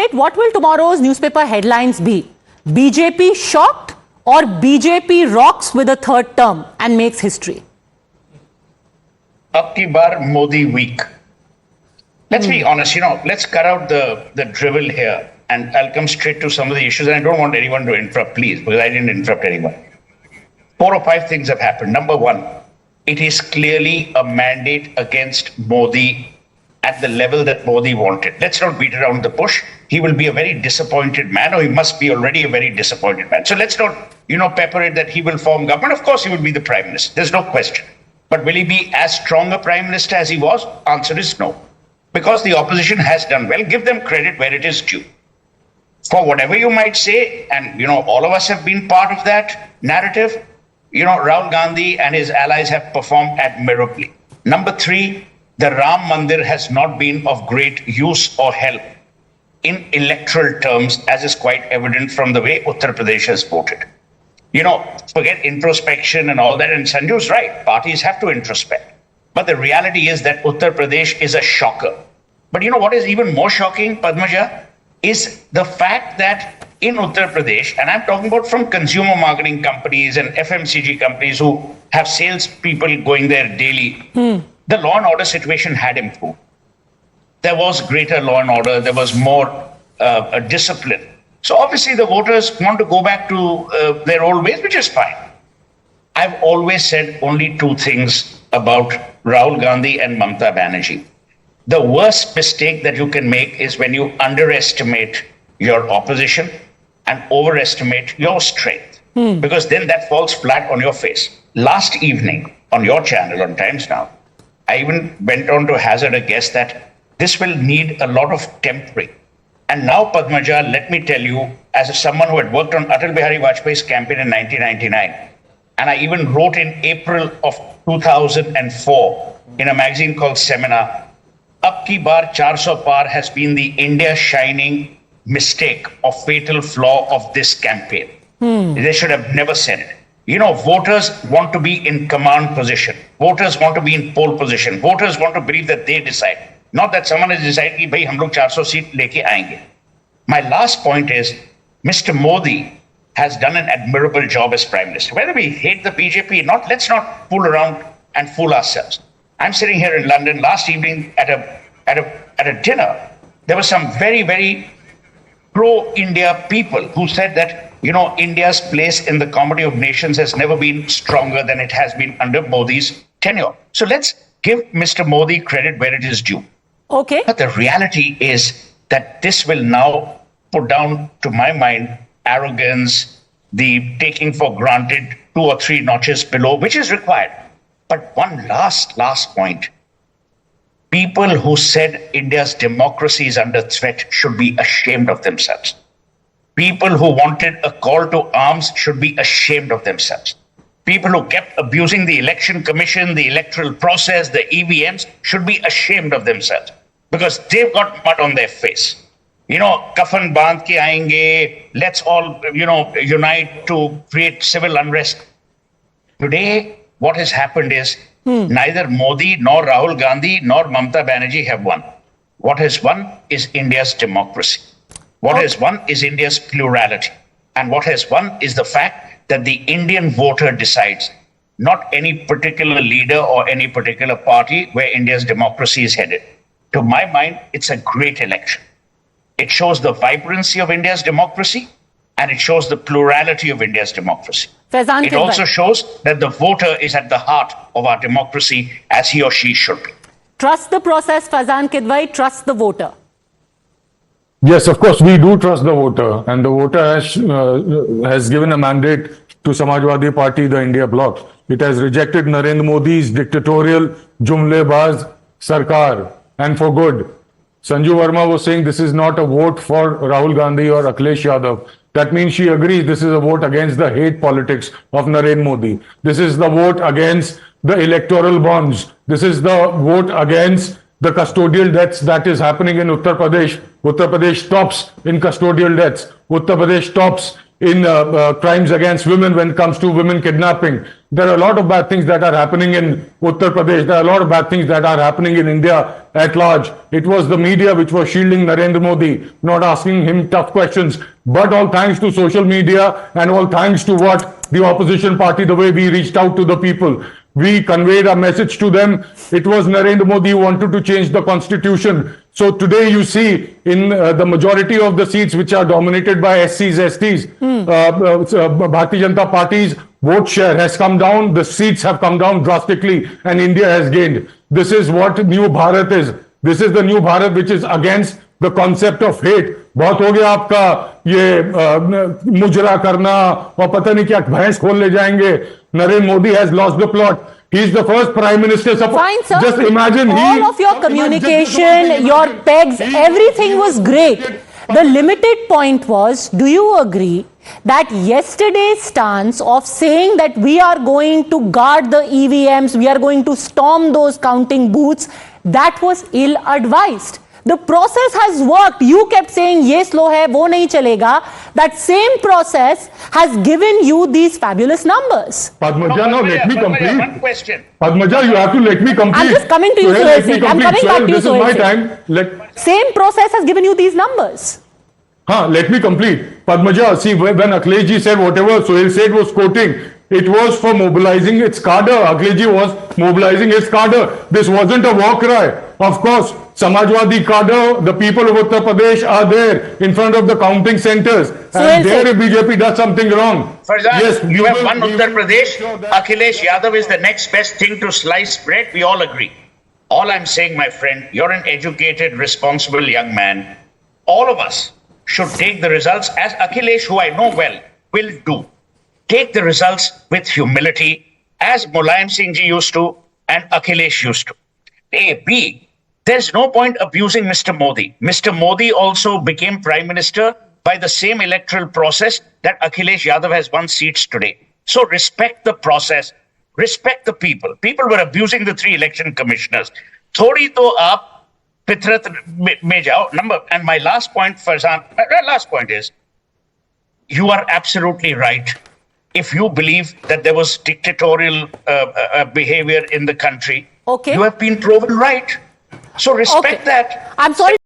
debate, what will tomorrow's newspaper headlines be? BJP shocked or BJP rocks with a third term and makes history? Abki Baar Modi week. Let's be honest, let's cut out the drivel here and I'll come straight to some of the issues. And I don't want anyone to interrupt, please, because I didn't interrupt anyone. 4 or 5 things have happened. Number one, it is clearly a mandate against Modi at the level that Modi wanted. Let's not beat around the bush. He will be a very disappointed man, or he must be already a very disappointed man. So let's not, pepper it that he will form government. Of course, he will be the prime minister. There's no question. But will he be as strong a prime minister as he was? Answer is no. Because the opposition has done well. Give them credit where it is due. For whatever you might say, and all of us have been part of that narrative, Rahul Gandhi and his allies have performed admirably. Number 3, the Ram Mandir has not been of great use or help in electoral terms, as is quite evident from the way Uttar Pradesh has voted. Forget introspection and all that, and Sanju's right, parties have to introspect. But the reality is that Uttar Pradesh is a shocker. But what is even more shocking, Padmaja, is the fact that in Uttar Pradesh, and I'm talking about from consumer marketing companies and FMCG companies who have salespeople going there daily, the law and order situation had improved. There was greater law and order, there was more discipline. So obviously the voters want to go back to their old ways, which is fine. I've always said only 2 things about Rahul Gandhi and Mamata Banerjee. The worst mistake that you can make is when you underestimate your opposition and overestimate your strength, because then that falls flat on your face. Last evening on your channel on Times Now, I even went on to hazard a guess that this will need a lot of tempering. And now, Padmaja, let me tell you, as someone who had worked on Atal Bihari Vajpayee's campaign in 1999, and I even wrote in April of 2004 in a magazine called Seminar, Abki Baar 400 Paar has been the India shining mistake or fatal flaw of this campaign. They should have never said it. Voters want to be in command position. Voters want to be in pole position. Voters want to believe that they decide. Not that someone has decided कि भाई हम लोग 400 seat लेके आएंगे. My last point is, Mr. Modi has done an admirable job as Prime Minister. Whether we hate the BJP or not, let's not fool around and fool ourselves. I'm sitting here in London last evening at a dinner. There were some very, very pro-India people who said that, India's place in the comedy of nations has never been stronger than it has been under Modi's tenure. So let's give Mr. Modi credit where it is due. Okay. But the reality is that this will now put down, to my mind, arrogance, the taking for granted 2 or 3 notches below, which is required. But one last point. People who said India's democracy is under threat should be ashamed of themselves. People who wanted a call to arms should be ashamed of themselves. People who kept abusing the election commission, the electoral process, the EVMs should be ashamed of themselves because they've got mud on their face. Kafan bandh ke aayenge, let's all, unite to create civil unrest. Today, what has happened is neither Modi nor Rahul Gandhi nor Mamata Banerjee have won. What has won is India's democracy. What has won is India's plurality. And what has won is the fact that the Indian voter decides, not any particular leader or any particular party where India's democracy is headed. To my mind, it's a great election. It shows the vibrancy of India's democracy and it shows the plurality of India's democracy. It also shows that the voter is at the heart of our democracy as he or she should be. Trust the process, Faizan Kidwai, trust the voter. Yes, of course, we do trust the voter, and the voter has given a mandate to Samajwadi Party, the India bloc. It has rejected Narendra Modi's dictatorial, jumlebaz sarkar, and for good. Sanju Verma was saying this is not a vote for Rahul Gandhi or Akhilesh Yadav. That means she agrees this is a vote against the hate politics of Narendra Modi. This is the vote against the electoral bonds. This is the vote against the custodial deaths that is happening in Uttar Pradesh. Uttar Pradesh stops in custodial deaths. Uttar Pradesh stops in crimes against women when it comes to women kidnapping. There are a lot of bad things that are happening in Uttar Pradesh. There are a lot of bad things that are happening in India at large. It was the media which was shielding Narendra Modi, not asking him tough questions. But all thanks to social media and all thanks to what the opposition party, the way we reached out to the people, we conveyed a message to them. It was Narendra Modi who wanted to change the constitution. So today you see in the majority of the seats which are dominated by SCs, STs, Bharatiya Janata Party's vote share has come down, the seats have come down drastically and India has gained. This is what new Bharat is. This is the new Bharat which is against the concept of hate. बहुत हो गया आपका ये मुजरा करना और पता नहीं क्या भैंस खोल ले जाएंगे. Narendra Modi has lost the plot. He is the first prime minister. Fine, sir. Just imagine all of your communication, your pegs, everything was great. The limited point was, do you agree that yesterday's stance of saying that we are going to guard the EVMs, we are going to storm those counting booths, that was ill-advised? The process has worked. You kept saying, ye slow hai, wo nahi chalega. That same process has given you these fabulous numbers. Padmaja, no, let me complete. One question. Padmaja, you have to let me complete. I'm just coming to you, Suhel Seth. I'm coming back to you, This is my Suhel Seth. time. Same process has given you these numbers. Let me complete. Padmaja, see, when Akhilesh ji said whatever Suhel Seth was quoting, it was for mobilizing its cadre. Akhilesh ji was mobilizing its cadre. This wasn't a war cry. Of course, Samajwadi cadre, the people of Uttar Pradesh are there in front of the counting centers. And there if BJP does something wrong. Farzan, yes, you have won Uttar Pradesh. Akhilesh Yadav is the next best thing to slice bread. We all agree. All I'm saying, my friend, you're an educated, responsible young man. All of us should take the results as Akhilesh, who I know well, will do. Take the results with humility, as Mulayam Singh ji used to and Akhilesh used to. A. B. There's no point abusing Mr. Modi. Mr. Modi also became Prime Minister by the same electoral process that Akhilesh Yadav has won seats today. So respect the process, respect the people. People were abusing the 3 election commissioners. Thodi to aap pitrat mein jao. And my last point, Farzan, last point is, you are absolutely right. If you believe that there was dictatorial behavior in the country, you have been proven right. So respect that. I'm sorry.